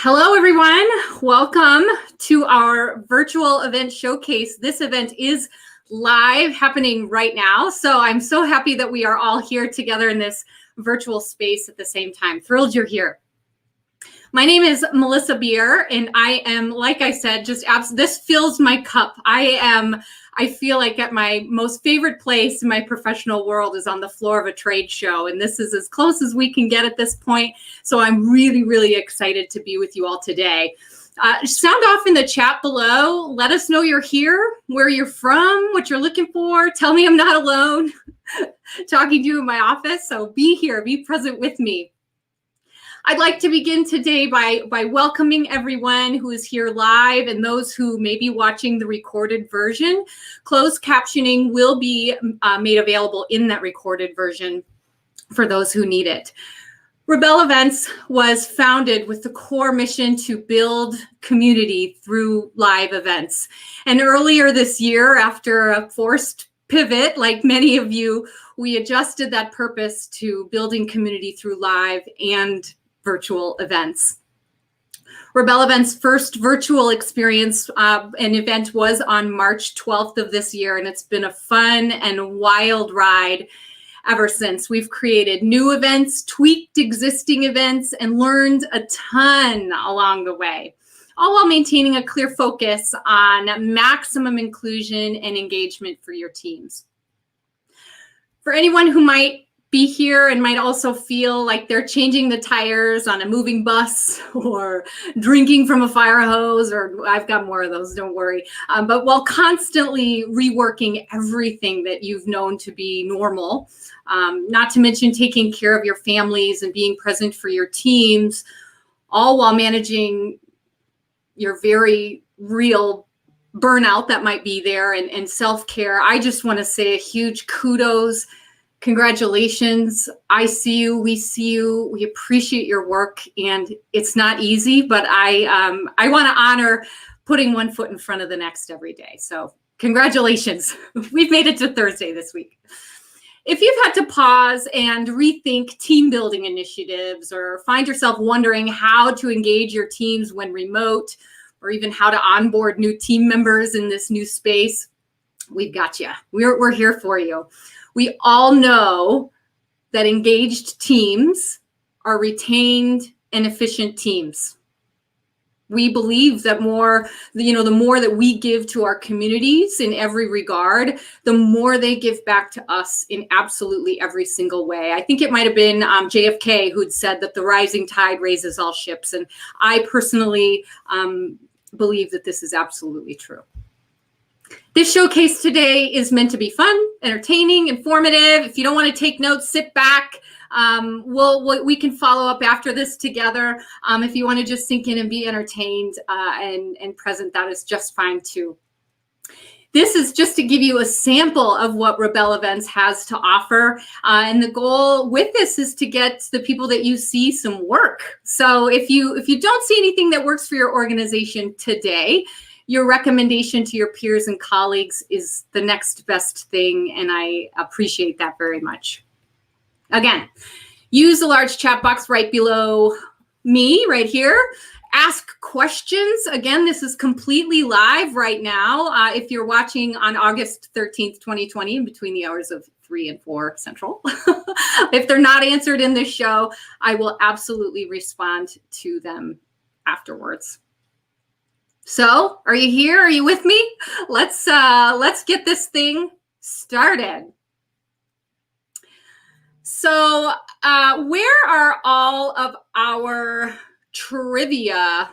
Hello, everyone. Welcome to our virtual event showcase. This event is live happening right now. So I'm so happy that we are all here together in this virtual space at the same time. Thrilled you're here. My name is Melissa Beer, and I am, like I said, this fills my cup. I feel like at my most favorite place in my professional world is on the floor of a trade show. And this is as close as we can get at this point. So I'm really, really excited to be with you all today. Sound off in the chat below. Let us know you're here, where you're from, what you're looking for. Tell me I'm not alone talking to you in my office. So be here, be present with me. I'd like to begin today by welcoming everyone who is here live and those who may be watching the recorded version. Closed captioning will be made available in that recorded version for those who need it. Rebelle Events was founded with the core mission to build community through live events. And earlier this year, after a forced pivot, like many of you, we adjusted that purpose to building community through live and virtual events. Rebelle Events' first virtual experience and event was on March 12th of this year, and it's been a fun and wild ride ever since. We've created new events, tweaked existing events, and learned a ton along the way, all while maintaining a clear focus on maximum inclusion and engagement for your teams. For anyone who might be here and might also feel like they're changing the tires on a moving bus or drinking from a fire hose, or I've got more of those, don't worry. But while constantly reworking everything that you've known to be normal, not to mention taking care of your families and being present for your teams, all while managing your very real burnout that might be there and self-care, I just want to say a huge kudos. Congratulations. I see you. We see you. We appreciate your work, and it's not easy, but I want to honor putting one foot in front of the next every day. So congratulations. We've made it to Thursday this week. If you've had to pause and rethink team building initiatives, or find yourself wondering how to engage your teams when remote, or even how to onboard new team members in this new space, we've got you. We're here for you. We all know that engaged teams are retained and efficient teams. We believe that the more that we give to our communities in every regard, the more they give back to us in absolutely every single way. I think it might have been JFK who'd said that the rising tide raises all ships. And I personally believe that this is absolutely true. This showcase today is meant to be fun, entertaining, informative. If you don't want to take notes, sit back. We can follow up after this together. If you want to just sink in and be entertained and present, that is just fine too. This is just to give you a sample of what Rebelle Events has to offer. And the goal with this is to get the people that you see some work. So if you don't see anything that works for your organization today, your recommendation to your peers and colleagues is the next best thing, and I appreciate that very much. Again, use the large chat box right below me right here. Ask questions. Again, this is completely live right now. If you're watching on August 13th, 2020, in between the hours of 3 and 4 Central, if they're not answered in this show, I will absolutely respond to them afterwards. So, are you here? Are you with me? Let's get this thing started. So, where are all of our trivia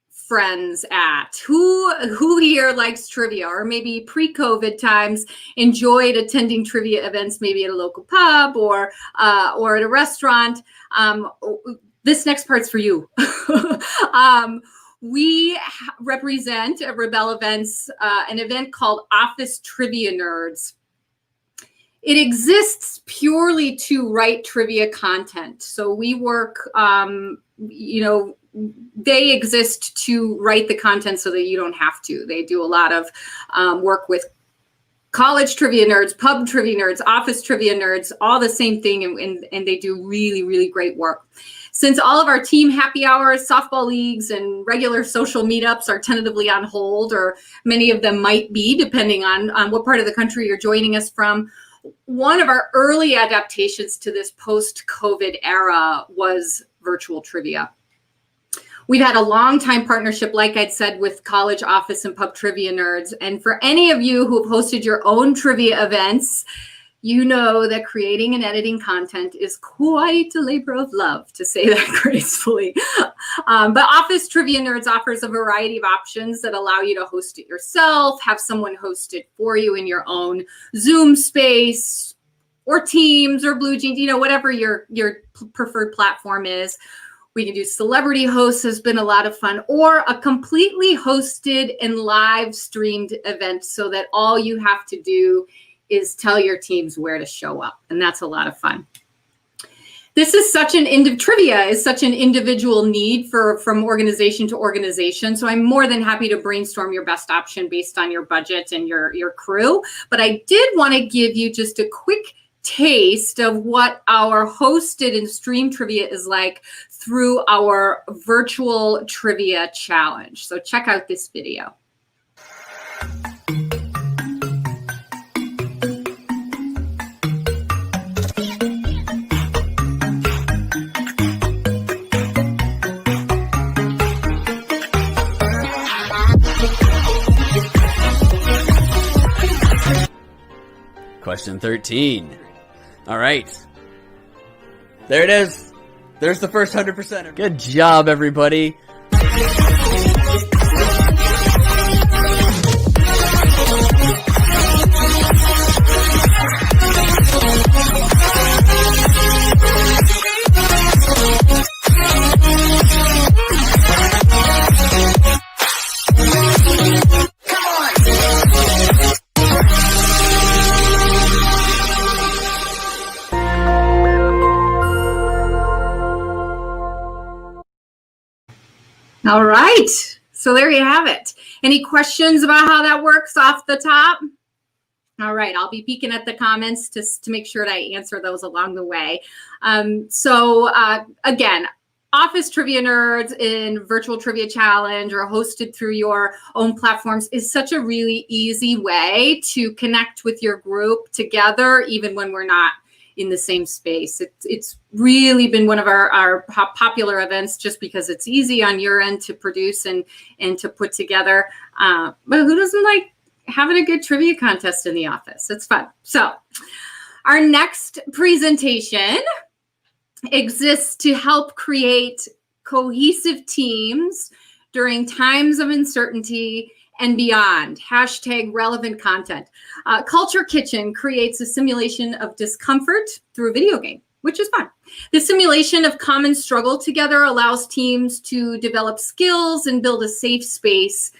friends at? Who here likes trivia, or maybe pre-COVID times enjoyed attending trivia events, maybe at a local pub or at a restaurant? This next part's for you. We represent at Rebelle Events an event called Office Trivia Nerds. It exists purely to write trivia content. So we work, they exist to write the content so that you don't have to. They do a lot of work with college trivia nerds, pub trivia nerds, office trivia nerds, all the same thing, and they do really, really great work. Since all of our team happy hours, softball leagues, and regular social meetups are tentatively on hold, or many of them might be, depending on what part of the country you're joining us from, one of our early adaptations to this post-COVID era was virtual trivia. We've had a long time partnership, like I'd said, with College Office and Pub Trivia Nerds. And for any of you who have hosted your own trivia events, you know that creating and editing content is quite a labor of love, to say that gracefully. But Office Trivia Nerds offers a variety of options that allow you to host it yourself, have someone host it for you in your own Zoom space or Teams or Blue Jeans, whatever your preferred platform is. We can do celebrity hosts, has been a lot of fun, or a completely hosted and live streamed event so that all you have to do is tell your teams where to show up. And that's a lot of fun. This is trivia is such an individual need from organization to organization. So I'm more than happy to brainstorm your best option based on your budget and your crew. But I did want to give you just a quick taste of what our hosted and streamed trivia is like through our virtual trivia challenge. So check out this video. Question 13. All right. There it is. There's the first 100%. Good job, everybody. All right, so there you have it. Any questions about how that works off the top? All right, I'll be peeking at the comments to make sure that I answer those along the way. Again, Office Trivia Nerds in Virtual Trivia Challenge or hosted through your own platforms is such a really easy way to connect with your group together, even when we're not in the same space. It's really been one of our popular events just because it's easy on your end to produce and to put together. But who doesn't like having a good trivia contest in the office? It's fun. So our next presentation exists to help create cohesive teams during times of uncertainty and beyond. #relevant content. Culture Kitchen creates a simulation of discomfort through a video game, which is fun. The simulation of common struggle together allows teams to develop skills and build a safe space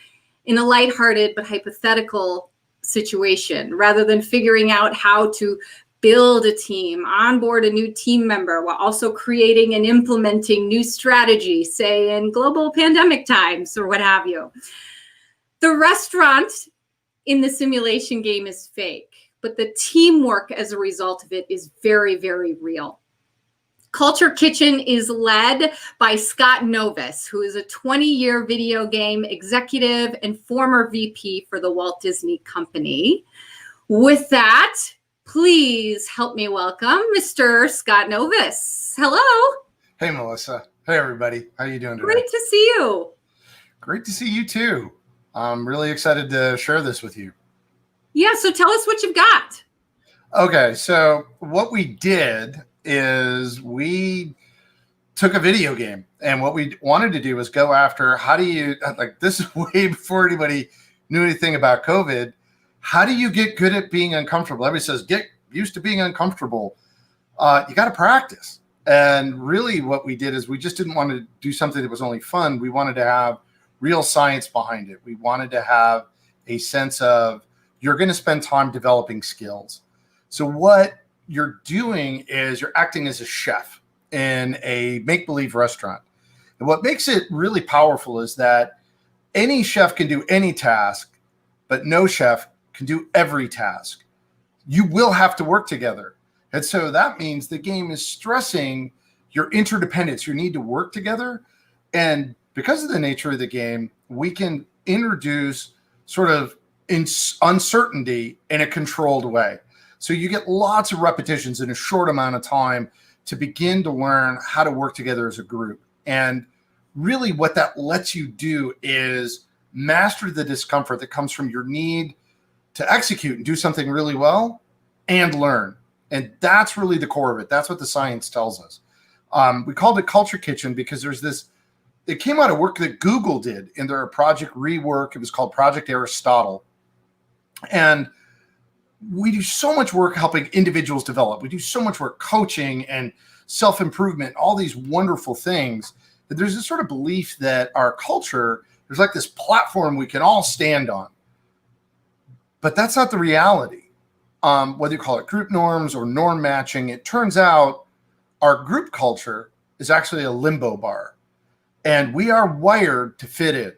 in a lighthearted but hypothetical situation, rather than figuring out how to build a team, onboard a new team member, while also creating and implementing new strategies, say in global pandemic times or what have you. The restaurant in the simulation game is fake, but the teamwork as a result of it is very, very real. Culture Kitchen is led by Scott Novus, who is a 20-year video game executive and former VP for the Walt Disney Company. With that, please help me welcome Mr. Scott Novus. Hello. Hey, Melissa. Hey, everybody. How are you doing today? Great to see you. Great to see you, too. I'm really excited to share this with you. Yeah, so tell us what you've got. Okay, so what we did is we took a video game, and what we wanted to do was go after this is way before anybody knew anything about COVID. How do you get good at being uncomfortable? Everybody says, get used to being uncomfortable. You got to practice. And really what we did is we just didn't want to do something that was only fun. We wanted to have real science behind it. We wanted to have a sense of you're going to spend time developing skills. So what you're doing is you're acting as a chef in a make-believe restaurant. And what makes it really powerful is that any chef can do any task, but no chef can do every task. You will have to work together. And so that means the game is stressing your interdependence, your need to work together. And because of the nature of the game, we can introduce sort of uncertainty in a controlled way. So you get lots of repetitions in a short amount of time to begin to learn how to work together as a group. And really what that lets you do is master the discomfort that comes from your need to execute and do something really well and learn. And that's really the core of it. That's what the science tells us. We called it Culture Kitchen because there's this, it came out of work that Google did in their Project Rework. It was called Project Aristotle. And we do so much work helping individuals develop. We do so much work coaching and self-improvement, all these wonderful things, that there's this sort of belief that our culture, there's like this platform we can all stand on. But that's not the reality. Whether you call it group norms or norm matching, it turns out our group culture is actually a limbo bar. And we are wired to fit in.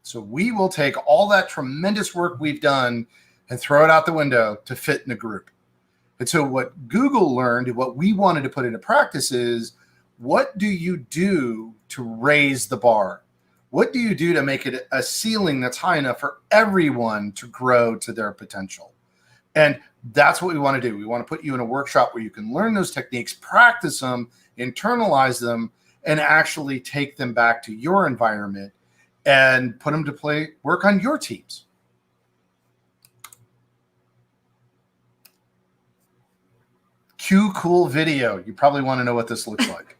So we will take all that tremendous work we've done and throw it out the window to fit in a group. And so what Google learned and what we wanted to put into practice is, what do you do to raise the bar? What do you do to make it a ceiling that's high enough for everyone to grow to their potential? And that's what we want to do. We want to put you in a workshop where you can learn those techniques, practice them, internalize them, and actually take them back to your environment and put them to work on your teams. Cue cool video. You probably want to know what this looks like.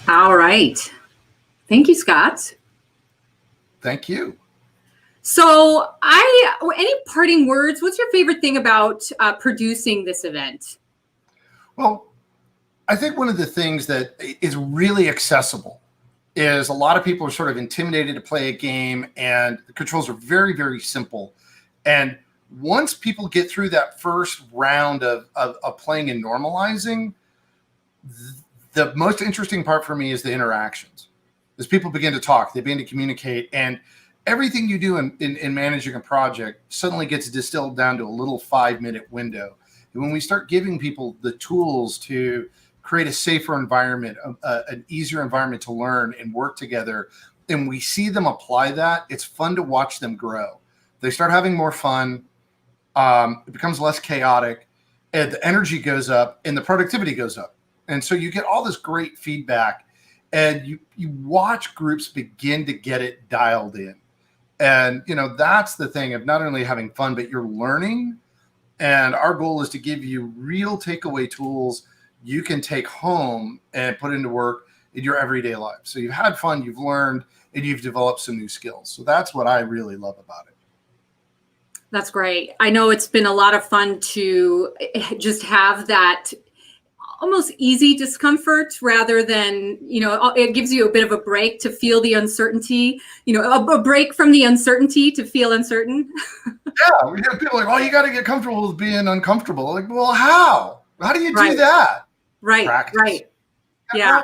All right. Thank you, Scott. Thank you. So any parting words? What's your favorite thing about producing this event? Well, I think one of the things that is really accessible is a lot of people are sort of intimidated to play a game, and the controls are very, very simple. And once people get through that first round of playing and normalizing, the most interesting part for me is the interactions. As people begin to talk, they begin to communicate, and everything you do in managing a project suddenly gets distilled down to a little 5-minute window. And when we start giving people the tools to create a safer environment, an easier environment to learn and work together, and we see them apply that, it's fun to watch them grow. They start having more fun. It becomes less chaotic, and the energy goes up and the productivity goes up. And so you get all this great feedback, and you watch groups begin to get it dialed in. And, that's the thing of not only having fun, but you're learning. And our goal is to give you real takeaway tools you can take home and put into work in your everyday life. So you've had fun, you've learned, and you've developed some new skills. So that's what I really love about it. That's great. I know it's been a lot of fun to just have that almost easy discomfort rather than, it gives you a bit of a break to feel the uncertainty, a break from the uncertainty to feel uncertain. Yeah, we have people like, oh, you got to get comfortable with being uncomfortable. Like, well, how? How do you do that? Right, practice. Right. Yeah.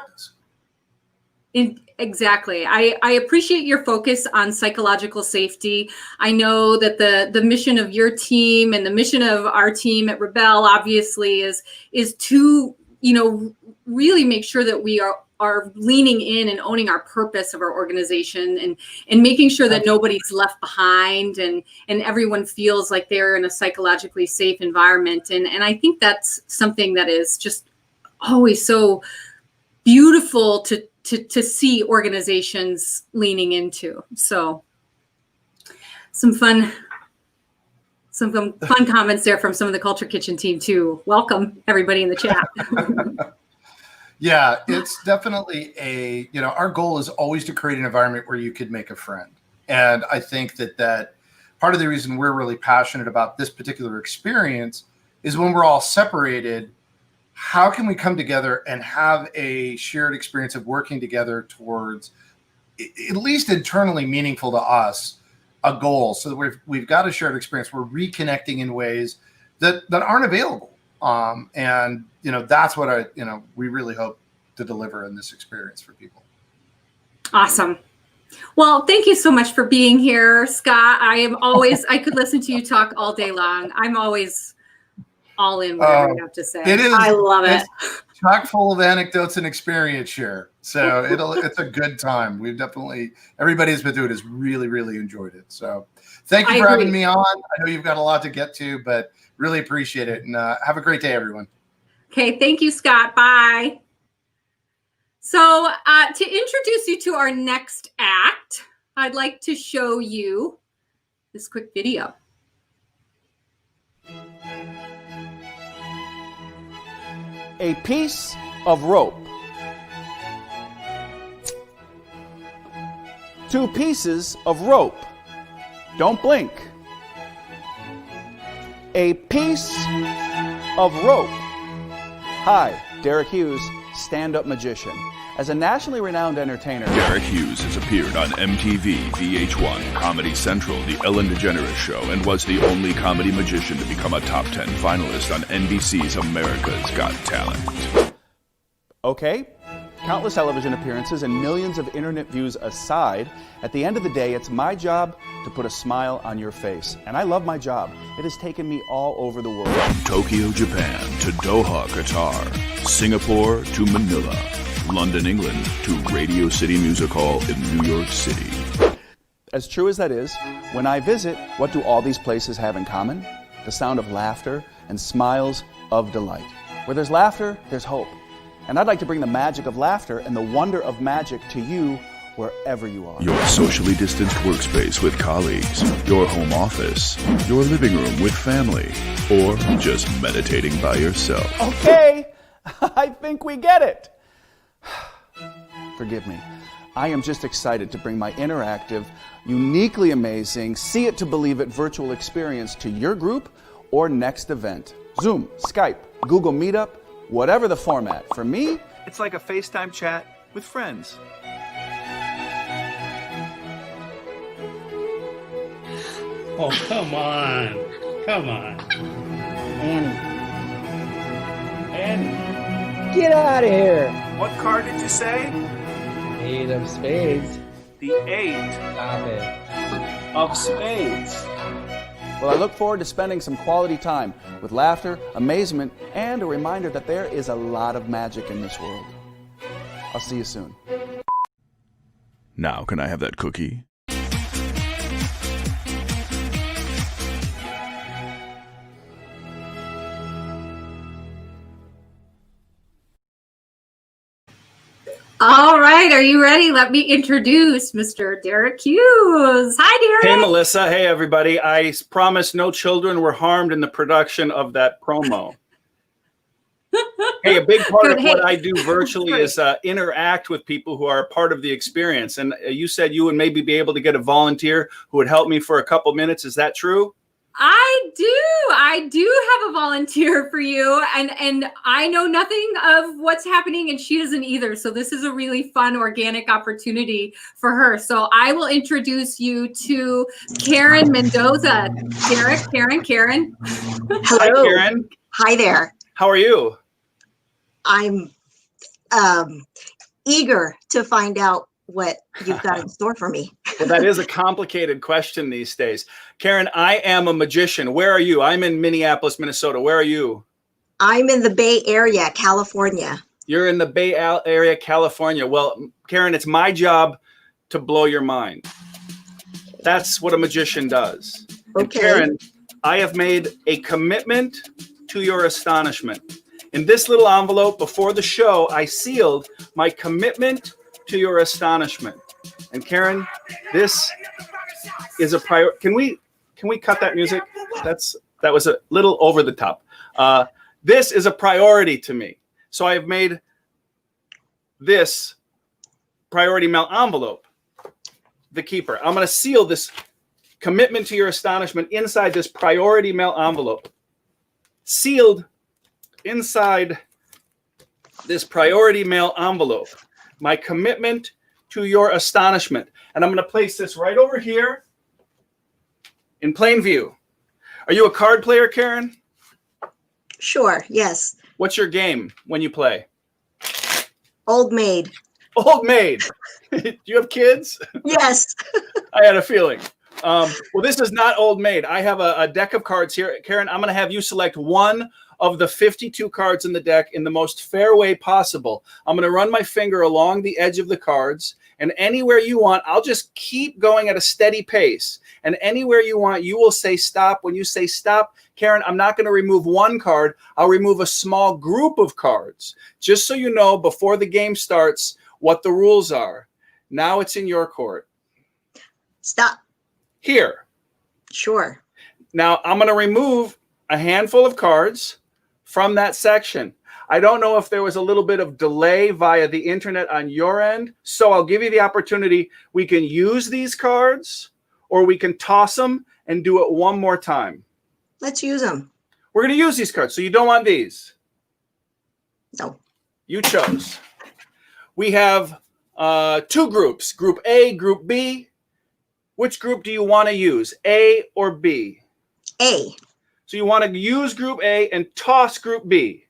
Exactly. I appreciate your focus on psychological safety. I know that the mission of your team and the mission of our team at Rebelle obviously is to, really make sure that we are leaning in and owning our purpose of our organization and making sure that nobody's left behind and everyone feels like they're in a psychologically safe environment. And I think that's something that is just always so beautiful to to see organizations leaning into. So some fun comments there from some of the Culture Kitchen team too. Welcome everybody in the chat. Yeah, it's definitely our goal is always to create an environment where you could make a friend. And I think that part of the reason we're really passionate about this particular experience is when we're all separated, how can we come together and have a shared experience of working together towards, at least internally meaningful to us, a goal, so that we've got a shared experience. We're reconnecting in ways that aren't available. And that's what we really hope to deliver in this experience for people. Awesome. Well, thank you so much for being here, Scott. I could listen to you talk all day long. I'm always all in whatever you have to say. It is. I love it. Chock full of anecdotes and experience share. So it's a good time. Everybody who's been through it has really, really enjoyed it. So thank you for having me on. I know you've got a lot to get to, but really appreciate it. And have a great day, everyone. Okay. Thank you, Scott. Bye. So to introduce you to our next act, I'd like to show you this quick video. A piece of rope. 2 pieces of rope. Don't blink. A piece of rope. Hi, Derek Hughes, stand-up magician. As a nationally renowned entertainer, Derek Hughes has appeared on MTV, VH1, Comedy Central, The Ellen DeGeneres Show, and was the only comedy magician to become a top 10 finalist on NBC's America's Got Talent. Okay, countless television appearances and millions of internet views aside, at the end of the day, it's my job to put a smile on your face. And I love my job. It has taken me all over the world. From Tokyo, Japan to Doha, Qatar, Singapore to Manila, London, England to Radio City Music Hall in New York City. As true as that is, when I visit, what do all these places have in common? The sound of laughter and smiles of delight. Where there's laughter, there's hope. And I'd like to bring the magic of laughter and the wonder of magic to you wherever you are. Your socially distanced workspace with colleagues, your home office, your living room with family, or just meditating by yourself. Okay, I think we get it. Forgive me. I am just excited to bring my interactive, uniquely amazing, see it to believe it virtual experience to your group or next event. Zoom, Skype, Google Meetup, whatever the format. For me, it's like a FaceTime chat with friends. Oh, come on. Come on. Annie. Get out of here. What card did you say? 8 of spades. The 8 Stop it. of spades. Well, I look forward to spending some quality time with laughter, amazement, and a reminder that there is a lot of magic in this world. I'll see you soon. Now, can I have that cookie? All right, are you ready? Let me introduce Mr. Derek Hughes. Hi, Derek. Hey, Melissa. Hey, everybody. I promise no children were harmed in the production of that promo. Hey, a big part of what I do virtually is interact with people who are a part of the experience. And you said you would maybe be able to get a volunteer who would help me for a couple minutes. Is that true? I do have a volunteer for you, and I know nothing of what's happening, and she doesn't either. So this is a really fun, organic opportunity for her. So I will introduce you to Karen Mendoza. Derek, Karen. Hello. Hi, Karen. Hi there. How are you? I'm eager to find out what you've got in store for me. Well, that is a complicated question these days. Karen, I am a magician. Where are you? I'm in Minneapolis, Minnesota. Where are you? I'm in the Bay Area, California. You're in the Bay Area, California. Well, Karen, it's my job to blow your mind. That's what a magician does. Okay. And Karen, I have made a commitment to your astonishment. In this little envelope before the show, I sealed my commitment to your astonishment. And Karen, this is a priority. Can we cut that music? That was a little over the top. This is a priority to me. So I have made this priority mail envelope the keeper. I'm going to seal this commitment to your astonishment inside this priority mail envelope. Sealed inside this priority mail envelope. My commitment to your astonishment. And I'm going to place this right over here in plain view. Are you a card player, Karen? Sure, yes. What's your game when you play? Old maid. Old maid. Do you have kids? Yes. I had a feeling. Well, this is not old maid. I have a deck of cards here. Karen, I'm going to have you select one of the 52 cards in the deck in the most fair way possible. I'm going to run my finger along the edge of the cards, and anywhere you want, I'll just keep going at a steady pace. And anywhere you want, you will say stop. When you say stop, Karen, I'm not going to remove one card. I'll remove a small group of cards, just so you know before the game starts what the rules are. Now it's in your court. Stop. Here. Sure. Now I'm going to remove a handful of cards from that section. I don't know if there was a little bit of delay via the internet on your end, so I'll give you the opportunity. We can use these cards, or we can toss them and do it one more time. Let's use them. We're going to use these cards, so you don't want these. No. You chose. We have two groups, Group A, Group B. Which group do you want to use, A or B? A. So you want to use Group A and toss Group B.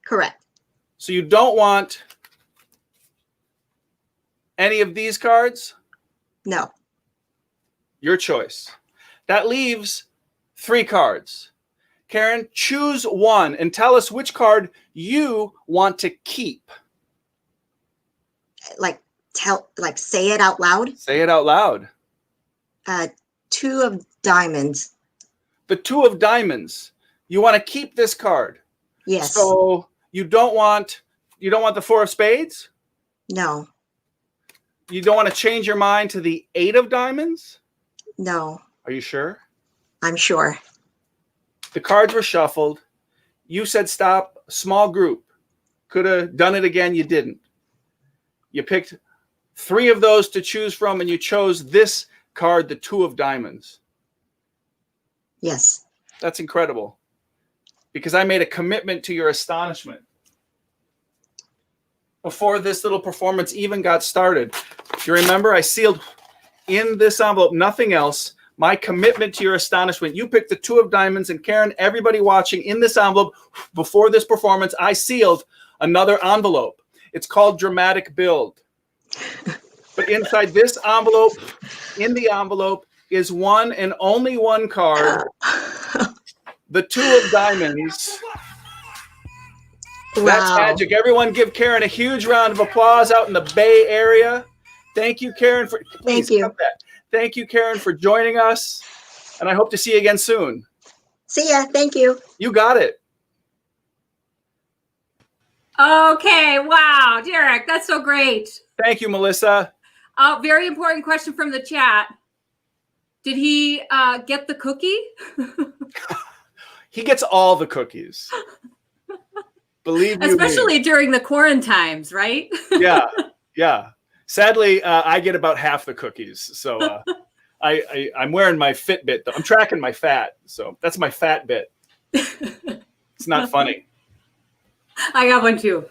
Correct. So you don't want any of these cards? No. Your choice. That leaves 3 cards. Karen, choose one and tell us which card you want to keep. Say it out loud. Say it out loud. 2 of diamonds. The 2 of diamonds. You want to keep this card. Yes. So you don't want the 4 of spades? No. You don't want to change your mind to the 8 of diamonds? No. Are you sure? I'm sure. The cards were shuffled. You said stop. Small group. Could have done it again. You didn't. You picked 3 of those to choose from, and you chose this card, the 2 of diamonds. Yes. That's incredible. Because I made a commitment to your astonishment. Before this little performance even got started, if you remember, I sealed in this envelope, nothing else, my commitment to your astonishment. You picked the 2 of diamonds, and Karen, everybody watching, in this envelope, before this performance, I sealed another envelope. It's called Dramatic Build. But inside this envelope, in the envelope, is one and only one card, the 2 of diamonds. Wow. That's magic. Everyone give Karen a huge round of applause out in the Bay Area. Thank you, Karen. Thank you. Thank you, Karen, for joining us. And I hope to see you again soon. See ya. Thank you. You got it. Okay. Wow. Derek, that's so great. Thank you, Melissa. Very important question from the chat. Did he get the cookie? He gets all the cookies. Believe me. Especially during the quarantines, right? Yeah. Sadly, I get about half the cookies. So I'm wearing my Fitbit. I'm tracking my fat. So that's my fat bit. It's not funny. I got one too.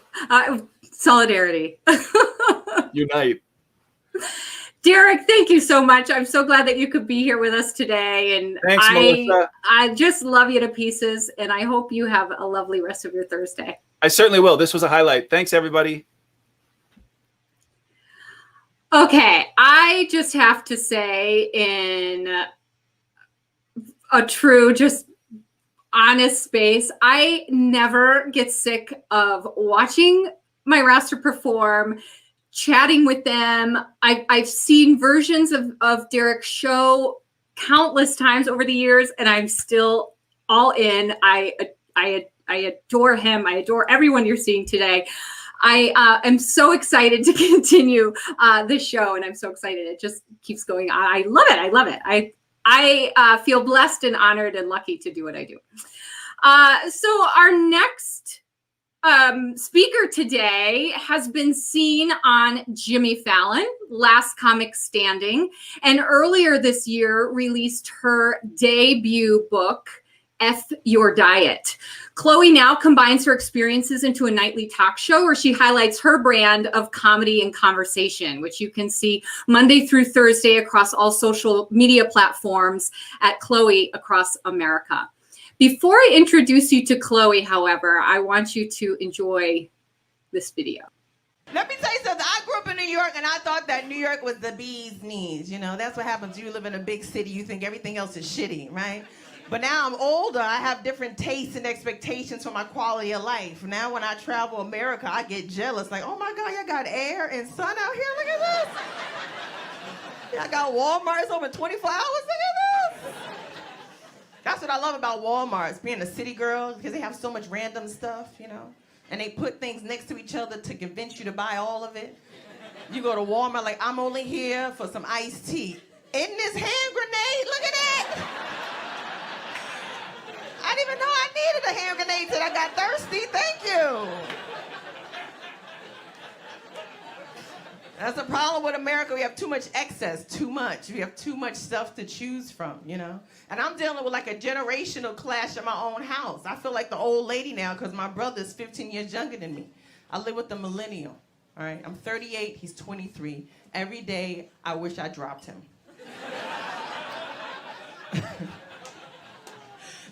Solidarity. Unite. Derek, thank you so much. I'm so glad that you could be here with us today. And thanks, Melissa. I just love you to pieces. And I hope you have a lovely rest of your Thursday. I certainly will. This was a highlight. Thanks, everybody. Okay. I just have to say, in a true, just honest space, I never get sick of watching my roster perform, chatting with them. I've seen versions of Derek's show countless times over the years, and I'm still all in. I adore him. I adore everyone you're seeing today. I am so excited to continue this show, and I'm so excited. It just keeps going on. I love it. I love it. I feel blessed and honored and lucky to do what I do. So our next speaker today has been seen on Jimmy Fallon, Last Comic Standing, and earlier this year released her debut book, F Your Diet. Chloe now combines her experiences into a nightly talk show where she highlights her brand of comedy and conversation, which you can see Monday through Thursday across all social media platforms at Chloe Across America. Before I introduce you to Chloe, however, I want you to enjoy this video. Let me tell you something. I grew up in New York, and I thought that New York was the bee's knees. You know, that's what happens. You live in a big city. You think everything else is shitty, right? But now I'm older. I have different tastes and expectations for my quality of life. Now when I travel America, I get jealous. Like, oh, my God, y'all got air and sun out here? Look at this. Y'all got Walmart's open 24 hours? Look at this. That's what I love about Walmart's, being a city girl, because they have so much random stuff, you know? And they put things next to each other to convince you to buy all of it. You go to Walmart, like, I'm only here for some iced tea. In this hand grenade, look at that! I didn't even know I needed a hand grenade till I got thirsty. Thank you. That's the problem with America. We have too much excess, too much. We have too much stuff to choose from, you know? And I'm dealing with like a generational clash in my own house. I feel like the old lady now because my brother's 15 years younger than me. I live with a millennial, all right? I'm 38, he's 23. Every day, I wish I dropped him.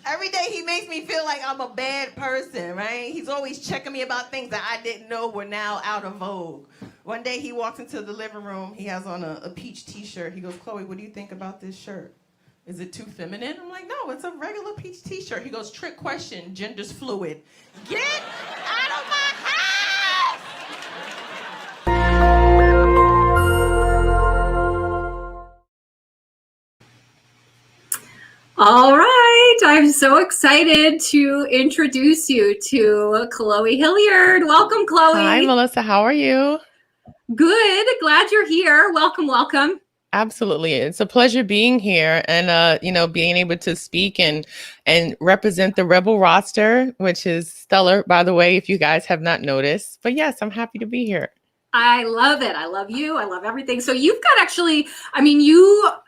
Every day he makes me feel like I'm a bad person, right? He's always checking me about things that I didn't know were now out of vogue. One day he walks into the living room, he has on a peach t-shirt. He goes, Chloe, what do you think about this shirt? Is it too feminine? I'm like, no, it's a regular peach t-shirt. He goes, trick question, gender's fluid. Get out of my house! All right, I'm so excited to introduce you to Chloe Hilliard. Welcome, Chloe. Hi, Melissa. How are you? Good. Glad you're here. Welcome, welcome. Absolutely. It's a pleasure being here and, being able to speak and represent the Rebel roster, which is stellar, by the way, if you guys have not noticed. But yes, I'm happy to be here. I love it. I love you. I love everything. So you've got actually,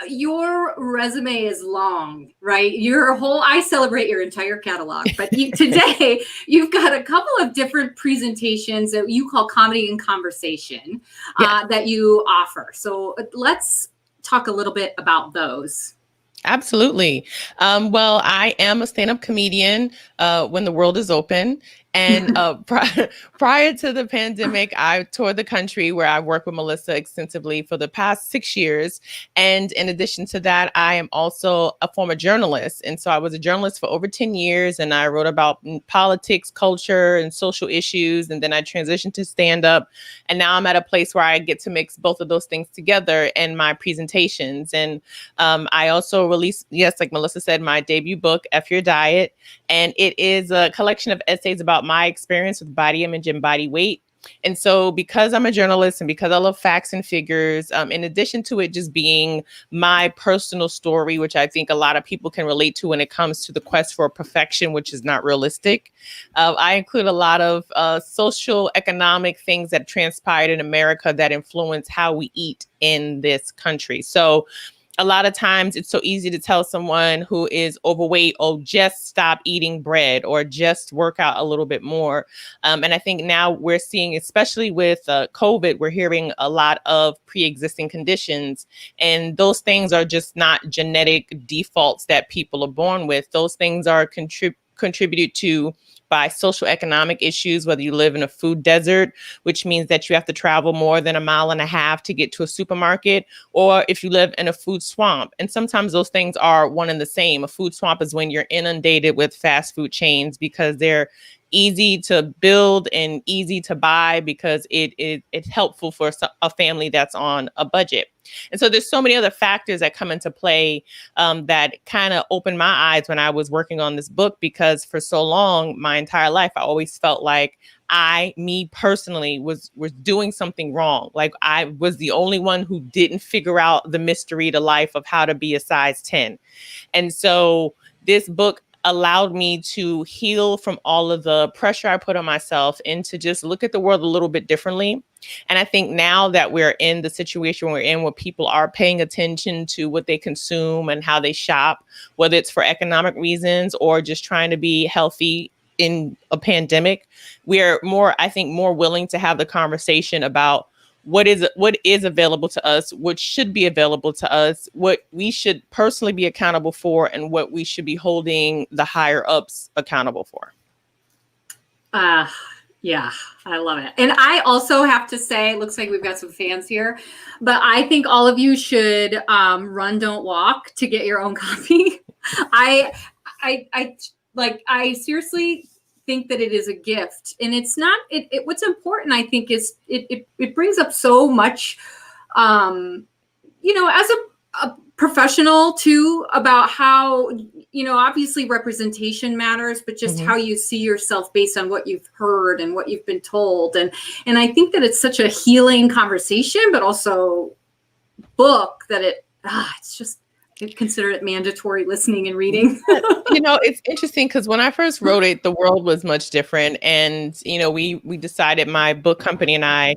your resume is long, right? I celebrate your entire catalog, but today you've got a couple of different presentations that you call comedy and conversation that you offer. So let's talk a little bit about those. Absolutely. Well, I am a stand-up comedian when the world is open. And prior to the pandemic, I toured the country where I worked with Melissa extensively for the past 6 years. And in addition to that, I am also a former journalist. And so I was a journalist for over 10 years and I wrote about politics, culture, and social issues. And then I transitioned to stand-up. And now I'm at a place where I get to mix both of those things together in my presentations. And I also released, yes, like Melissa said, my debut book, F Your Diet. And it is a collection of essays about my experience with body image and body weight. And so because I'm a journalist and because I love facts and figures, in addition to it just being my personal story, which I think a lot of people can relate to when it comes to the quest for perfection, which is not realistic, I include a lot of social, economic things that transpired in America that influence how we eat in this country. So a lot of times it's so easy to tell someone who is overweight, oh, just stop eating bread or just work out a little bit more. And I think now we're seeing, especially with COVID, we're hearing a lot of pre-existing conditions. And those things are just not genetic defaults that people are born with. Those things are contributed to by social economic issues, whether you live in a food desert, which means that you have to travel more than 1.5 miles to get to a supermarket, or if you live in a food swamp. And sometimes those things are one and the same. A food swamp is when you're inundated with fast food chains because they're easy to build and easy to buy because it's helpful for a family that's on a budget. And so there's so many other factors that come into play that kind of opened my eyes when I was working on this book, because for so long, my entire life, I always felt like me personally was doing something wrong. Like I was the only one who didn't figure out the mystery to life of how to be a size 10. And so this book allowed me to heal from all of the pressure I put on myself and to just look at the world a little bit differently. And I think now that we're in the situation we're in, where people are paying attention to what they consume and how they shop, whether it's for economic reasons or just trying to be healthy in a pandemic, we're more, I think, more willing to have the conversation about what is available to us, what should be available to us, what we should personally be accountable for, and what we should be holding the higher ups accountable for. Yeah, I love it. And I also have to say, it looks like we've got some fans here, but I think all of you should run, don't walk to get your own copy. I seriously think that it is a gift, and it's not, what's important, I think, is it brings up so much, as a professional too, about how, obviously representation matters, but just how you see yourself based on what you've heard and what you've been told. And I think that it's such a healing conversation, but also book that it's just, consider it mandatory listening and reading. It's interesting because when I first wrote it, the world was much different. And, we decided, my book company and I,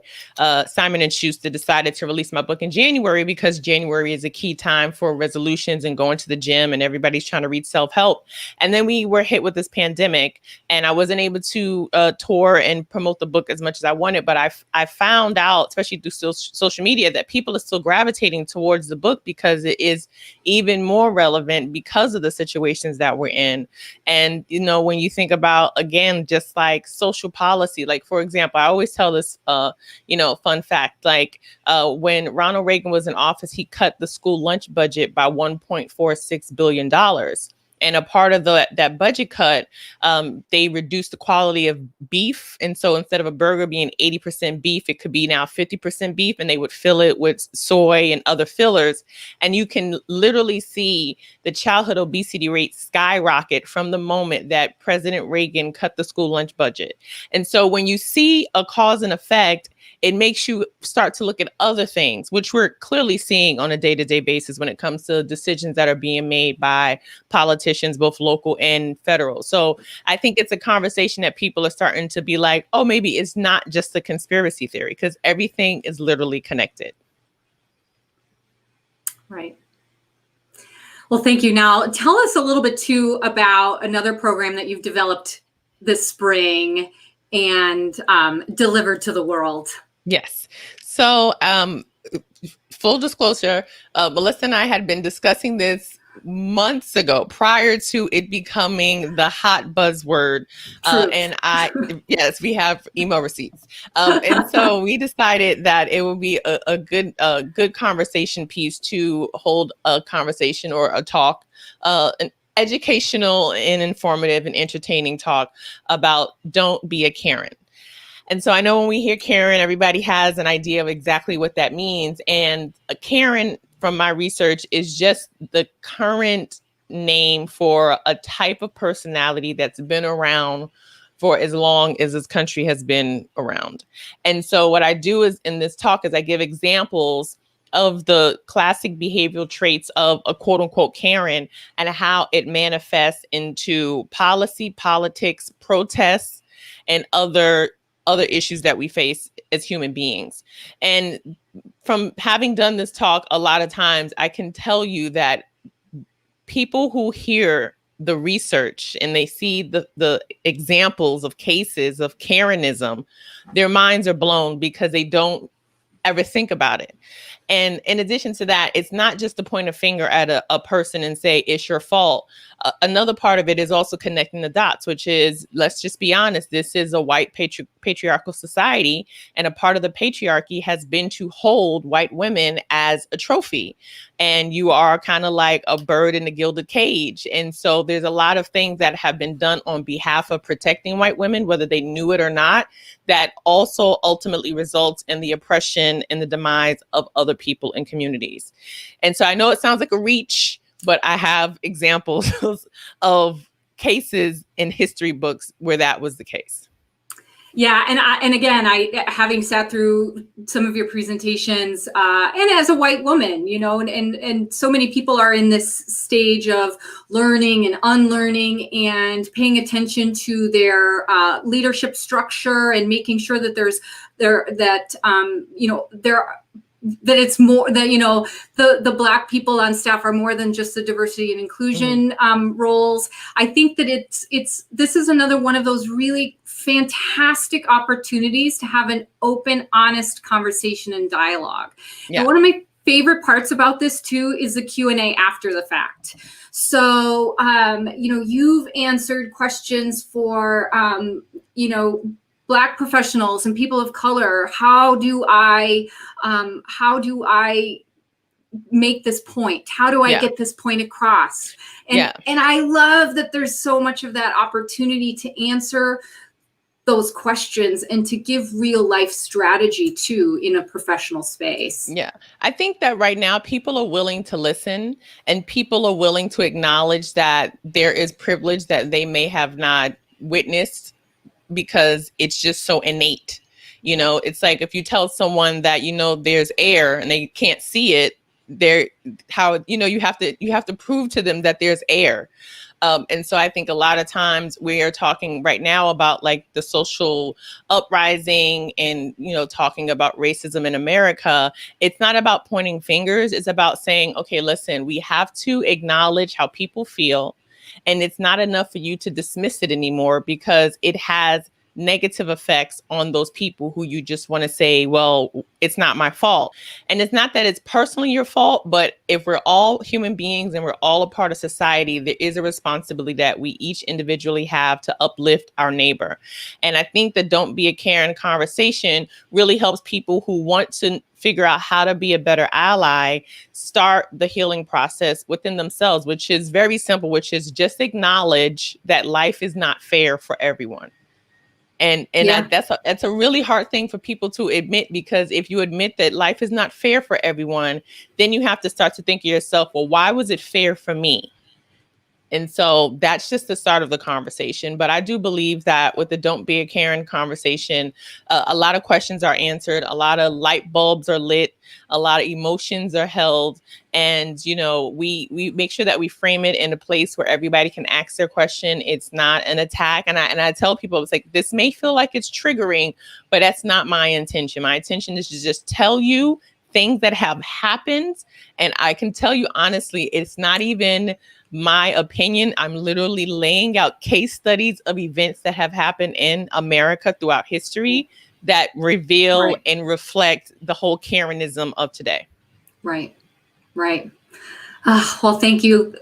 Simon & Schuster, decided to release my book in January because January is a key time for resolutions and going to the gym, and everybody's trying to read self-help. And then we were hit with this pandemic, and I wasn't able to tour and promote the book as much as I wanted. But I found out, especially through social media, that people are still gravitating towards the book because it is even more relevant because of the situations that we're in. And, when you think about, again, just like social policy, like, for example, I always tell this, fun fact, like when Ronald Reagan was in office, he cut the school lunch budget by $1.46 billion. And a part of that budget cut, they reduced the quality of beef. And so instead of a burger being 80% beef, it could be now 50% beef, and they would fill it with soy and other fillers. And you can literally see the childhood obesity rate skyrocket from the moment that President Reagan cut the school lunch budget. And so when you see a cause and effect, it makes you start to look at other things, which we're clearly seeing on a day-to-day basis when it comes to decisions that are being made by politicians, both local and federal. So I think it's a conversation that people are starting to be like, oh, maybe it's not just a conspiracy theory, because everything is literally connected. Right. Well, thank you. Now, tell us a little bit too about another program that you've developed this spring and delivered to the world. Yes. So full disclosure, Melissa and I had been discussing this months ago, prior to it becoming the hot buzzword. Yes, we have email receipts. And so we decided that it would be a good conversation piece to hold a conversation or a talk, an educational and informative and entertaining talk about Don't Be a Karen. And so I know when we hear Karen, everybody has an idea of exactly what that means. And a Karen, from my research, is just the current name for a type of personality that's been around for as long as this country has been around. And so what I do is in this talk is I give examples of the classic behavioral traits of a quote unquote Karen and how it manifests into policy, politics, protests, and other issues that we face as human beings. And from having done this talk a lot of times, I can tell you that people who hear the research and they see the examples of cases of Karenism, their minds are blown because they don't ever think about it. And in addition to that, it's not just to point a finger at a person and say, it's your fault. Another part of it is also connecting the dots, which is, let's just be honest, this is a white patriarchal society. And a part of the patriarchy has been to hold white women as a trophy. And you are kind of like a bird in a gilded cage. And so there's a lot of things that have been done on behalf of protecting white women, whether they knew it or not, that also ultimately results in the oppression and the demise of other people and communities. And so I know it sounds like a reach, but I have examples of cases in history books where that was the case. Yeah, and again, having sat through some of your presentations, and as a white woman, and so many people are in this stage of learning and unlearning and paying attention to their leadership structure and making sure that that it's more that the Black people on staff are more than just the diversity and inclusion roles. I think that this is another one of those really fantastic opportunities to have an open, honest conversation and dialogue. Yeah. And one of my favorite parts about this too is the Q&A after the fact. So you've answered questions for Black professionals and people of color. How do I make this point? How do I get this point across? And I love that there's so much of that opportunity to answer those questions and to give real life strategy too in a professional space. Yeah. I think that right now people are willing to listen and people are willing to acknowledge that there is privilege that they may have not witnessed because it's just so innate. It's like if you tell someone that, there's air and they can't see it, you have to prove to them that there's air. And so I think a lot of times we are talking right now about like the social uprising and, talking about racism in America. It's not about pointing fingers. It's about saying, okay, listen, we have to acknowledge how people feel. And it's not enough for you to dismiss it anymore because it has negative effects on those people who you just want to say, well, it's not my fault. And it's not that it's personally your fault, but if we're all human beings and we're all a part of society, there is a responsibility that we each individually have to uplift our neighbor. And I think the Don't Be a Karen conversation really helps people who want to figure out how to be a better ally, start the healing process within themselves, which is very simple, which is just acknowledge that life is not fair for everyone. And that's a really hard thing for people to admit, because if you admit that life is not fair for everyone, then you have to start to think to yourself, well, why was it fair for me? And so that's just the start of the conversation. But I do believe that with the Don't Be a Karen conversation, a lot of questions are answered. A lot of light bulbs are lit. A lot of emotions are held. And, we make sure that we frame it in a place where everybody can ask their question. It's not an attack. And I tell people, it's like, this may feel like it's triggering, but that's not my intention. My intention is to just tell you things that have happened. And I can tell you honestly, it's not even my opinion. I'm literally laying out case studies of events that have happened in America throughout history that reveal and reflect the whole Karenism of today. Right. Well, thank you,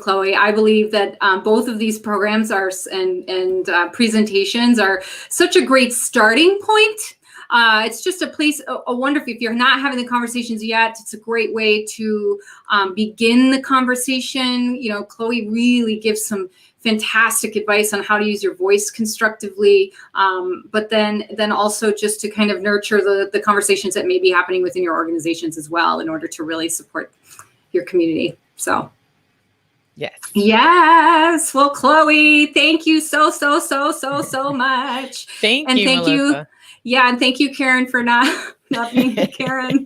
Chloe. I believe that both of these programs and presentations are such a great starting point. It's just a place, a wonderful, if you're not having the conversations yet, it's a great way to begin the conversation. Chloe really gives some fantastic advice on how to use your voice constructively, but then also just to kind of nurture the conversations that may be happening within your organizations as well in order to really support your community. So. Yes. Well, Chloe, thank you so much. Thank you, Melissa. Yeah, and thank you, Karen, for not being a Karen.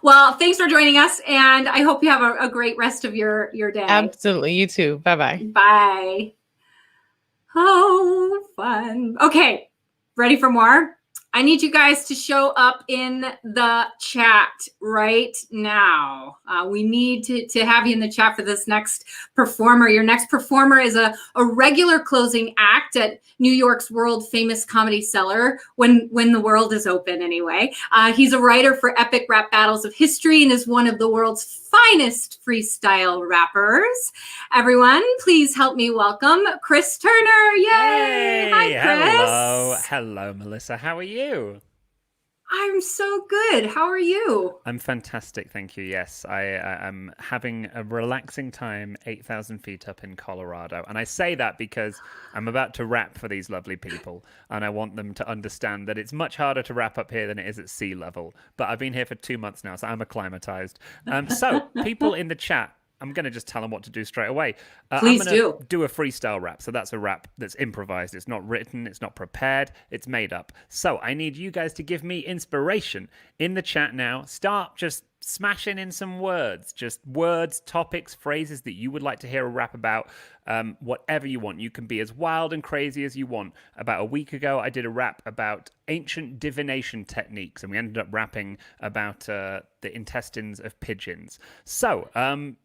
Well, thanks for joining us, and I hope you have a great rest of your day. Absolutely. You too. Bye-bye. Bye. Oh, fun. Okay, ready for more? I need you guys to show up in the chat right now. We need to have you in the chat for this next performer. Your next performer is a regular closing act at New York's world famous Comedy Cellar, when the world is open anyway. He's a writer for epic rap battles of history and is one of the world's finest freestyle rappers. Everyone, please help me welcome Chris Turner. Yay! Hey, hi, Chris. Hello, Melissa. How are you? I'm so good. How are you? I'm fantastic, thank you. Yes, I'm having a relaxing time 8,000 feet up in Colorado. And I say that because I'm about to rap for these lovely people. And I want them to understand that it's much harder to rap up here than it is at sea level. But I've been here for 2 months now, so I'm acclimatized. So people in the chat, I'm going to just tell them what to do straight away. Please I'm going to do a freestyle rap. So that's a rap that's improvised. It's not written. It's not prepared. It's made up. So I need you guys to give me inspiration in the chat now. Start just smashing in some words, just words, topics, phrases that you would like to hear a rap about, whatever you want. You can be as wild and crazy as you want. About a week ago, I did a rap about ancient divination techniques, and we ended up rapping about the intestines of pigeons. So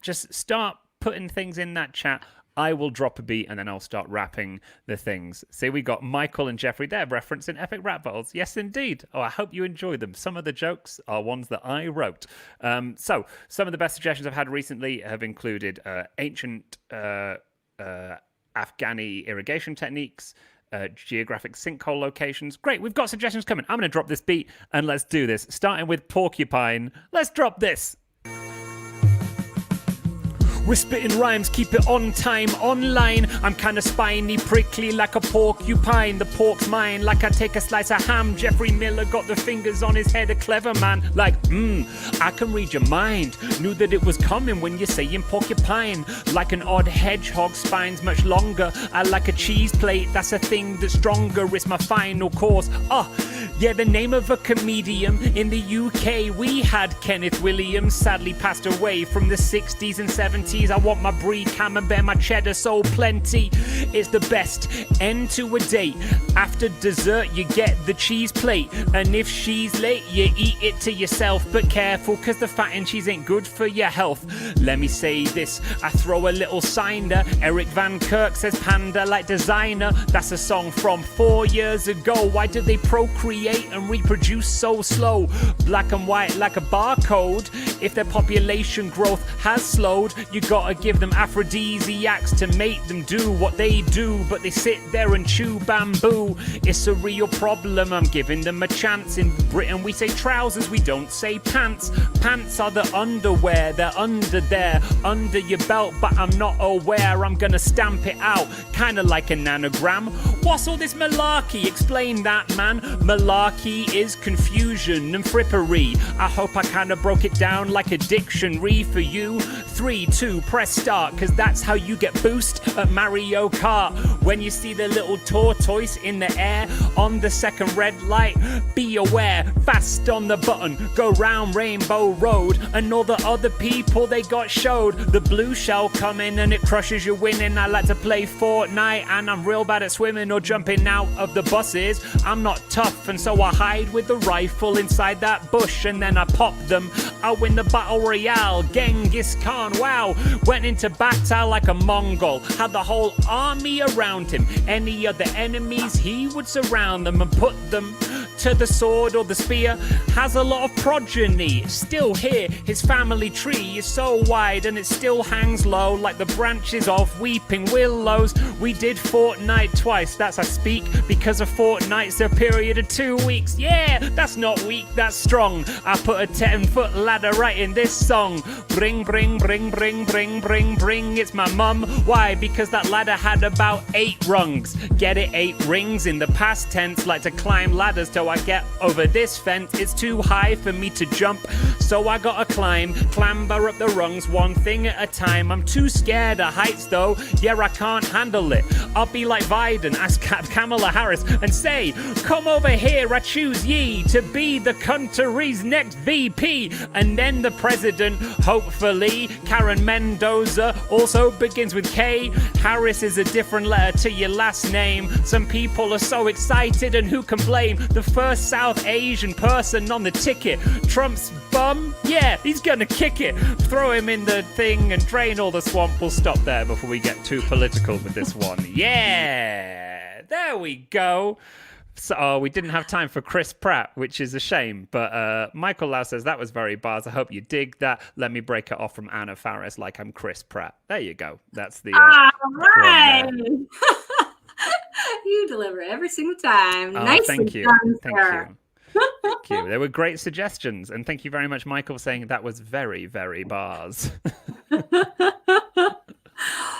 just start putting things in that chat. I will drop a beat and then I'll start rapping the things. See, we got Michael and Jeffrey there referencing epic rap battles. Yes, indeed. Oh, I hope you enjoy them. Some of the jokes are ones that I wrote. So some of the best suggestions I've had recently have included ancient Afghani irrigation techniques, geographic sinkhole locations. Great, we've got suggestions coming. I'm going to drop this beat and let's do this. Starting with porcupine. Let's drop this. We're spitting rhymes, keep it on time, online. I'm kinda spiny, prickly like a porcupine. The pork's mine, like I take a slice of ham. Jeffrey Miller got the fingers on his head, a clever man. Like, I can read your mind. Knew that it was coming when you're saying porcupine. Like an odd hedgehog, spine's much longer. I like a cheese plate, that's a thing that's stronger. It's my final course. Yeah, the name of a comedian in the UK. We had Kenneth Williams, sadly passed away from the 60s and 70s. I want my brie, camembert, my cheddar, so plenty. It's the best end to a date. After dessert, you get the cheese plate. And if she's late, you eat it to yourself. But careful, cause the fat and cheese ain't good for your health. Let me say this, I throw a little sign there. Eric Van Kirk says panda like designer. That's a song from 4 years ago. Why do they procreate and reproduce so slow? Black and white like a barcode. If their population growth has slowed, you gotta give them aphrodisiacs to make them do what they do. But they sit there and chew bamboo. It's a real problem, I'm giving them a chance. In Britain we say trousers, we don't say pants. Pants are the underwear, they're under there, under your belt, but I'm not aware. I'm gonna stamp it out, kinda like an anagram. What's all this malarkey? Explain that, man. Malarkey is confusion and frippery. I hope I kinda broke it down like a dictionary for you. 3, 2, press start, cause that's how you get boost at Mario Kart. When you see the little tortoise in the air on the second red light, be aware, fast on the button, go round Rainbow Road. And all the other people they got showed. The blue shell come in and it crushes your winning. I like to play Fortnite and I'm real bad at swimming or jumping out of the buses. I'm not tough and so I hide with the rifle inside that bush and then I pop them. I win the battle royale. Genghis Khan, wow, went into battle like a Mongol, had the whole army around him. Any other enemies he would surround them and put them to the sword or the spear. Has a lot of progeny, still here. His family tree is so wide and it still hangs low like the branches of weeping willows. We did Fortnite twice, that's I speak, because a fortnight's a period of 2 weeks. Yeah, that's not weak, that's strong. I put a 10-foot ladder right in this song. Bring, bring, bring, bring, bring, bring, bring. It's my mum. Why? Because that ladder had about 8 rungs. Get it? 8 rings in the past tense. Like to climb ladders till I get over this fence. It's too high for me to jump, so I gotta clamber up the rungs one thing at a time. I'm too scared of heights though. Yeah, I can't handle it. I'll be like Biden, ask Kamala Harris and say, come over here, I choose ye to be the country's next VP. And then the president, hopefully. Karen Mendoza also begins with K. Harris is a different letter to your last name. Some people are so excited and who can blame? The first South Asian person on the ticket. Trump's bum? Yeah, he's gonna kick it. Throw him in the thing and drain all the swamp. We'll stop there before we get too political with this one. Yeah, there we go. So we didn't have time for Chris Pratt, which is a shame. But Michael Lau says, that was very bars. I hope you dig that. Let me break it off from Anna Faris like I'm Chris Pratt. There you go. That's the... all right. You deliver every single time. Nice. Thank you. Done, thank you. Thank you. There were great suggestions. And thank you very much, Michael, for saying that was very, very bars.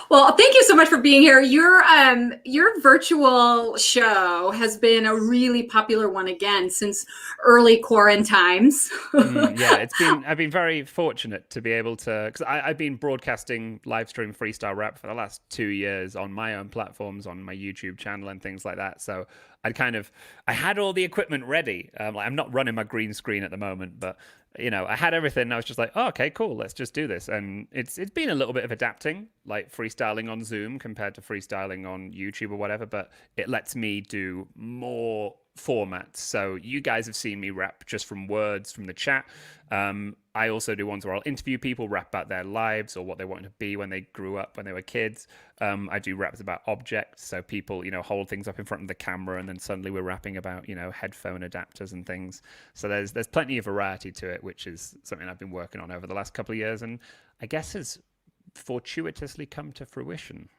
Well, thank you so much for being here. Your virtual show has been a really popular one again since early quarantines. I've been very fortunate to be able to, because I've been broadcasting live stream freestyle rap for the last 2 years on my own platforms, on my YouTube channel and things like that. So I had all the equipment ready. I'm not running my green screen at the moment, but I had everything. And I was just like, oh, okay, cool, let's just do this. And it's been a little bit of adapting, like freestyling on Zoom compared to freestyling on YouTube or whatever. But it lets me do more formats. So you guys have seen me rap just from words from the chat. I also do ones where I'll interview people, rap about their lives or what they wanted to be when they grew up, when they were kids. I do raps about objects, so people hold things up in front of the camera and then suddenly we're rapping about headphone adapters and things. So there's plenty of variety to it, which is something I've been working on over the last couple of years and I guess has fortuitously come to fruition.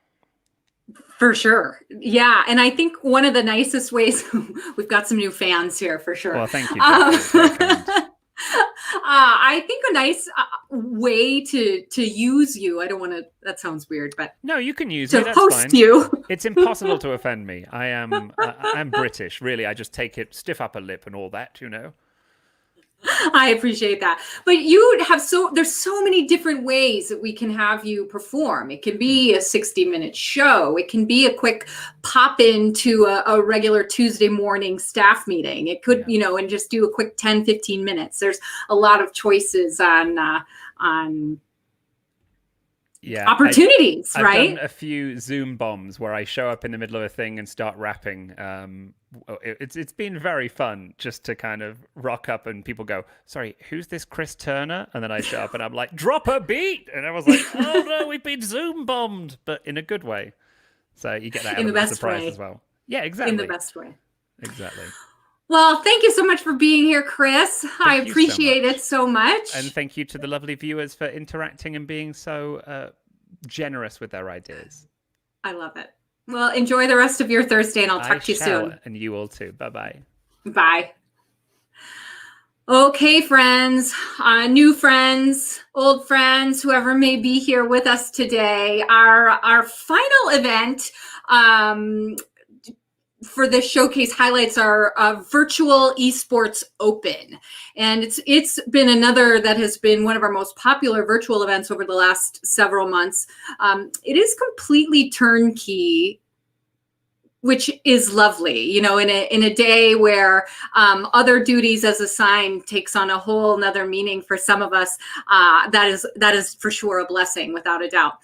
For sure. Yeah. And I think one of the nicest ways, we've got some new fans here for sure. Well, thank you. I think a nice way to use you, I don't want to, that sounds weird, but no, you can use me. To That's host fine. you. It's impossible to offend me. I'm British, really. I just take it stiff upper lip and all that, I appreciate that. But there's so many different ways that we can have you perform. It can be a 60-minute show. It can be a quick pop into a regular Tuesday morning staff meeting. It could, and just do a quick 10, 15 minutes. There's a lot of choices on opportunities, right? I've done a few Zoom bombs where I show up in the middle of a thing and start rapping. It's been very fun just to kind of rock up and people go, sorry, who's this Chris Turner? And then I show up and I'm like, drop a beat. And I was like, oh no, we've been Zoom bombed, but in a good way. So you get that element of surprise as well. Yeah, exactly. In the best way. Exactly. Well, thank you so much for being here, Chris. I appreciate it so much. And thank you to the lovely viewers for interacting and being so generous with their ideas. I love it. Well, enjoy the rest of your Thursday, and I'll talk to you soon. And you all too. Bye-bye. Bye. Okay, friends, new friends, old friends, whoever may be here with us today. Our final event for this showcase highlights our virtual esports open. And it's been another that has been one of our most popular virtual events over the last several months. It is completely turnkey, which is lovely, in a day where other duties as assigned takes on a whole nother meaning for some of us. That is for sure a blessing, without a doubt.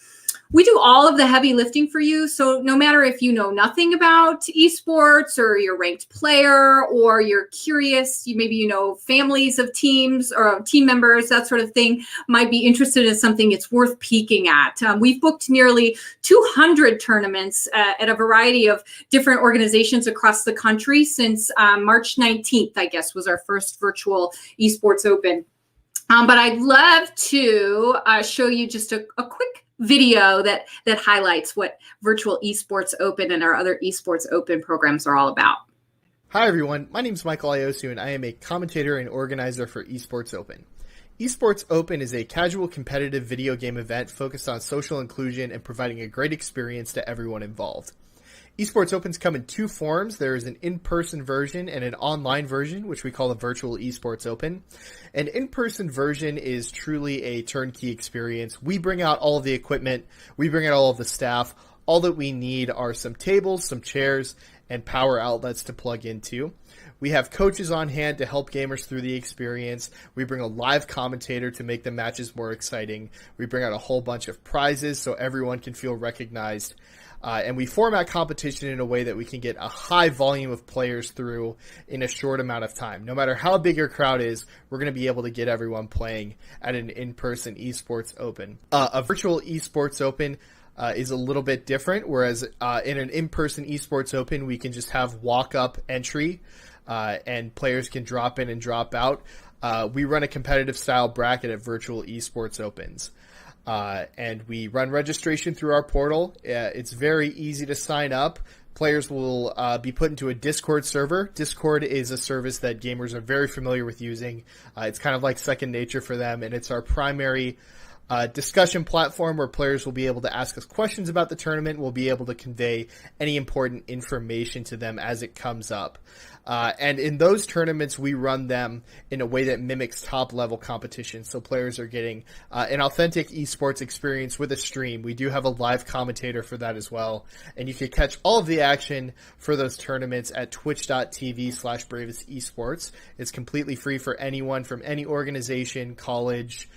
We do all of the heavy lifting for you. So no matter if you know nothing about esports or you're a ranked player or you're curious, maybe families of teams or team members, that sort of thing, might be interested in something it's worth peeking at. We've booked nearly 200 tournaments at a variety of different organizations across the country since March 19th, I guess, was our first virtual esports open. But I'd love to show you just a quick video that highlights what Virtual Esports Open and our other Esports Open programs are all about. Hi everyone, my name is Michael Iosu and I am a commentator and organizer for Esports Open. Esports Open is a casual competitive video game event focused on social inclusion and providing a great experience to everyone involved. Esports Opens come in two forms. There is an in-person version and an online version, which we call the Virtual Esports Open. An in-person version is truly a turnkey experience. We bring out all of the equipment. We bring out all of the staff. All that we need are some tables, some chairs, and power outlets to plug into. We have coaches on hand to help gamers through the experience. We bring a live commentator to make the matches more exciting. We bring out a whole bunch of prizes so everyone can feel recognized. And we format competition in a way that we can get a high volume of players through in a short amount of time. No matter how big your crowd is, we're going to be able to get everyone playing at an in-person esports open. A virtual esports open is a little bit different, whereas in an in-person esports open, we can just have walk-up entry and players can drop in and drop out. We run a competitive style bracket at virtual esports opens. And we run registration through our portal. It's very easy to sign up. Players will be put into a Discord server. Discord is a service that gamers are very familiar with using. It's kind of like second nature for them, and it's our primary discussion platform where players will be able to ask us questions about the tournament. We'll be able to convey any important information to them as it comes up. And in those tournaments, we run them in a way that mimics top-level competition. So players are getting an authentic esports experience with a stream. We do have a live commentator for that as well. And you can catch all of the action for those tournaments at twitch.tv/BravestEsports. It's completely free for anyone from any organization, college,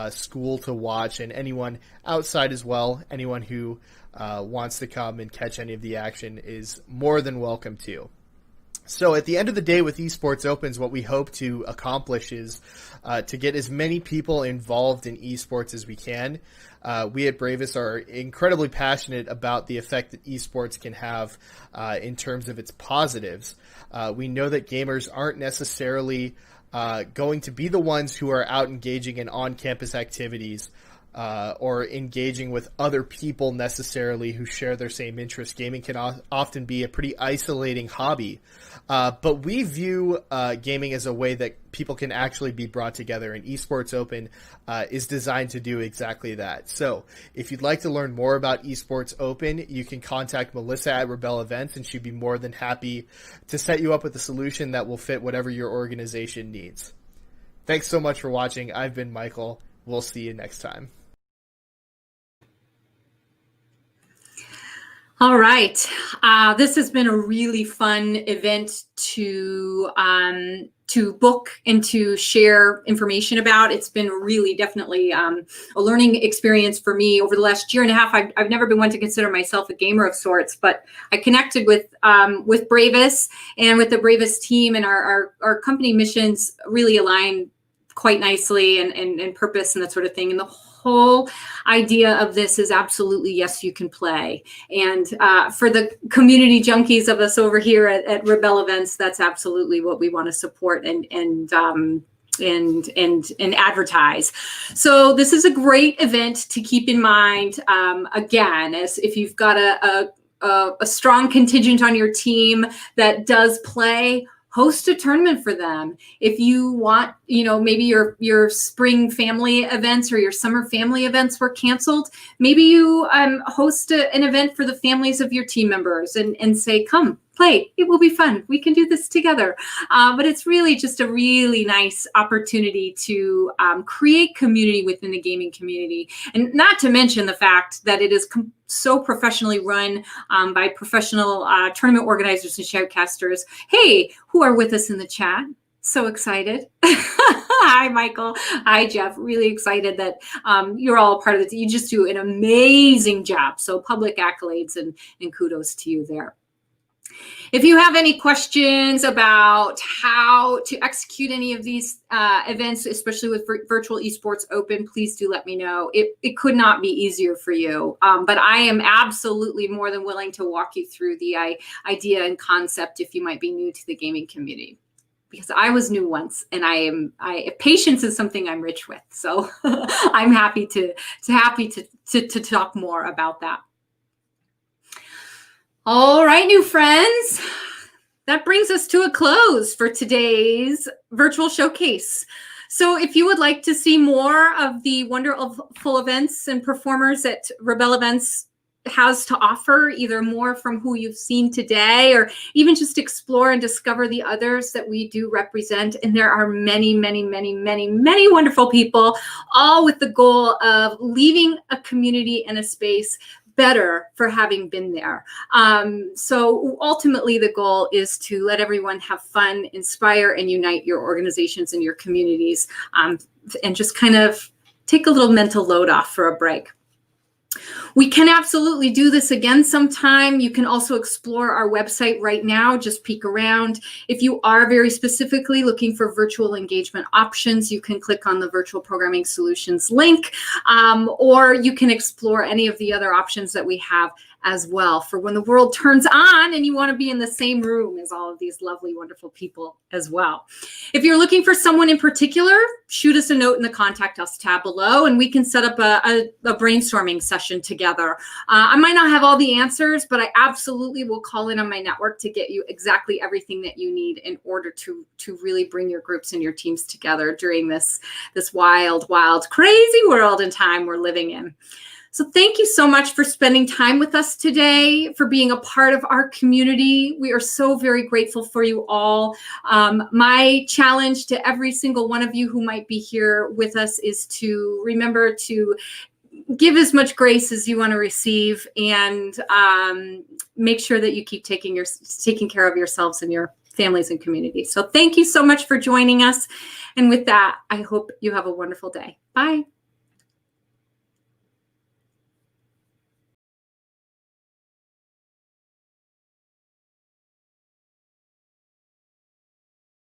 school to watch, and anyone outside as well. Anyone who wants to come and catch any of the action is more than welcome to. So at the end of the day with Esports Opens, what we hope to accomplish is to get as many people involved in esports as we can. We at Bravest are incredibly passionate about the effect that esports can have in terms of its positives. We know that gamers aren't necessarily going to be the ones who are out engaging in on-campus activities or engaging with other people necessarily who share their same interests. Gaming can often be a pretty isolating hobby. But we view gaming as a way that people can actually be brought together, and Esports Open is designed to do exactly that. So if you'd like to learn more about Esports Open, you can contact Melissa at Rebelle Events, and she'd be more than happy to set you up with a solution that will fit whatever your organization needs. Thanks so much for watching. I've been Michael. We'll see you next time. All right. This has been a really fun event to book and to share information about. It's been really definitely a learning experience for me over the last year and a half. I've never been one to consider myself a gamer of sorts, but I connected with Bravest and with the Bravest team, and our company missions really align quite nicely and purpose and that sort of thing. And the whole idea of this is absolutely, yes, you can play. And for the community junkies of us over here at Rebelle Events, that's absolutely what we want to support and advertise. So this is a great event to keep in mind. Again, as if you've got a strong contingent on your team that does play, host a tournament for them. If you want, maybe your spring family events or your summer family events were canceled, maybe you host an event for the families of your team members and say, come play. It will be fun. We can do this together. But it's really just a really nice opportunity to create community within the gaming community. And not to mention the fact that it is so professionally run by professional tournament organizers and shoutcasters. Hey, who are with us in the chat? So excited. Hi, Michael. Hi, Jeff. Really excited that you're all a part of it. You just do an amazing job. So public accolades and kudos to you there. If you have any questions about how to execute any of these events, especially with Virtual Esports Open, please do let me know. It could not be easier for you, but I am absolutely more than willing to walk you through the idea and concept if you might be new to the gaming community. Because I was new once, and patience is something I'm rich with. So I'm happy to talk more about that. All right, new friends, that brings us to a close for today's virtual showcase. So if you would like to see more of the wonderful events and performers that Rebelle Events has to offer, either more from who you've seen today, or even just explore and discover the others that we do represent. And there are many, many, many, many, many wonderful people, all with the goal of leaving a community and a space better for having been there. So ultimately the goal is to let everyone have fun, inspire, and unite your organizations and your communities, and just kind of take a little mental load off for a break. We can absolutely do this again sometime. You can also explore our website right now, just peek around. If you are very specifically looking for virtual engagement options, you can click on the Virtual Programming Solutions link, or you can explore any of the other options that we have as well for when the world turns on and you want to be in the same room as all of these lovely, wonderful people as well. If you're looking for someone in particular, shoot us a note in the Contact Us tab below, and we can set up a brainstorming session together. I might not have all the answers, but I absolutely will call in on my network to get you exactly everything that you need in order to really bring your groups and your teams together during this wild, crazy world and time we're living in. So thank you so much for spending time with us today, for being a part of our community. We are so very grateful for you all. My challenge to every single one of you who might be here with us is to remember to give as much grace as you want to receive, and make sure that you keep taking care of yourselves and your families and communities. So thank you so much for joining us. And with that, I hope you have a wonderful day. Bye.